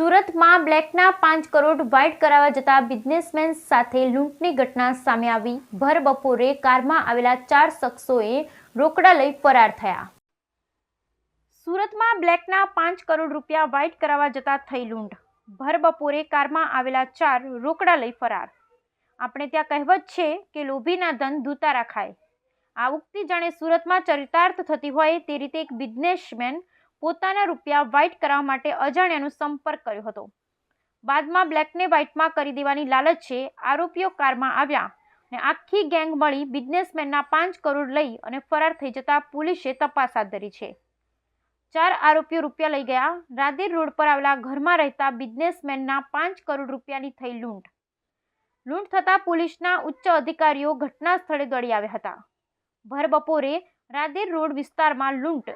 સુરતમાં બ્લેકના 5 કરોડ વ્હાઇટ કરાવવા જતા બિઝનેસમેન સાથે લૂંટની ઘટના સામે આવી। ભર બપોરે કારમાં આવેલા 4 શખ્સોએ રોકડા લઈ ફરાર થયા। સુરતમાં બ્લેકના 5 કરોડ રૂપિયા વ્હાઇટ કરાવવા જતા થઈ લૂંટ। ભર બપોરે કારમાં આવેલા 4 રોકડા લઈ ફરાર। આપણે ત્યાં કહેવત છે કે લોભીના ધન દૂતારા ખાય। આ ઉક્તિ જાણે સુરતમાં ચરિતાર્થ થતી હોય તે રીતે એક બિઝનેસમેન પોતાના રૂપિયા વ્હાઇટ કરાવવા માટે અજાણ્યાનો સંપર્ક કર્યો હતો। બાદમાં બ્લેકને વ્હાઇટમાં કરી દેવાની લાલચે આરોપીઓ કારમાં આવ્યા અને આખી ગેંગ મળી બિઝનેસમેનના 5 કરોડ લઈ અને ફરાર થઈ જતા પોલીસે તપાસ હાથ ધરી છે। 4 આરોપીઓ રૂપિયા લઈ ગયા। રાંદેર રોડ પર આવેલા ઘરમાં રહેતા બિઝનેસમેનના 5 કરોડ રૂપિયાની થઈ લૂંટ થતાં પોલીસના ઉચ્ચ અધિકારીઓ ઘટના સ્થળે દોડી આવ્યા હતા। ભર બપોરે રાંદેર રોડ વિસ્તારમાં લૂંટ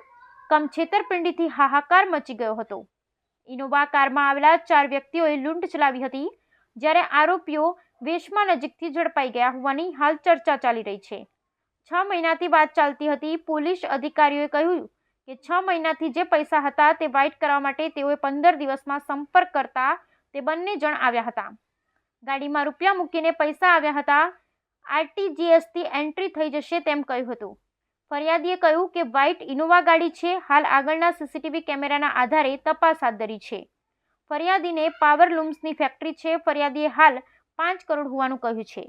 કમ છેતરપિંડીથી હાહાકાર મચી ગયો હતો। ઇનોવા કારમાં આવેલા 4 વ્યક્તિઓએ લૂંટ ચલાવી હતી, જ્યારે આરોપીઓ વેશમાં નજીકથી ઝડપાઈ ગયા હોવાની હાલ ચર્ચા ચાલી રહી છે। 6 મહિનાથી વાત ચાલતી હતી। પોલીસ અધિકારીઓએ કહ્યું કે 6 મહિનાથી જે પૈસા હતા તે વ્હાઇટ કરવા માટે તેઓએ 15 દિવસમાં સંપર્ક કરતા તે બંને જણ આવ્યા હતા। ગાડીમાં રૂપિયા મૂકીને પૈસા આવ્યા હતા। આરટીજીએસથી એન્ટ્રી થઈ જશે તેમ કહ્યું હતું। ફરિયાદીએ કહ્યું કે વ્હાઇટ ઇનોવા ગાડી છે। હાલ આગળના સીસીટીવી કેમેરાના આધારે તપાસ હાથ ધરી છે। ફરિયાદીને પાવર લૂમ્સની ફેક્ટરી છે। ફરિયાદીએ હાલ 5 કરોડ હોવાનું કહ્યું છે।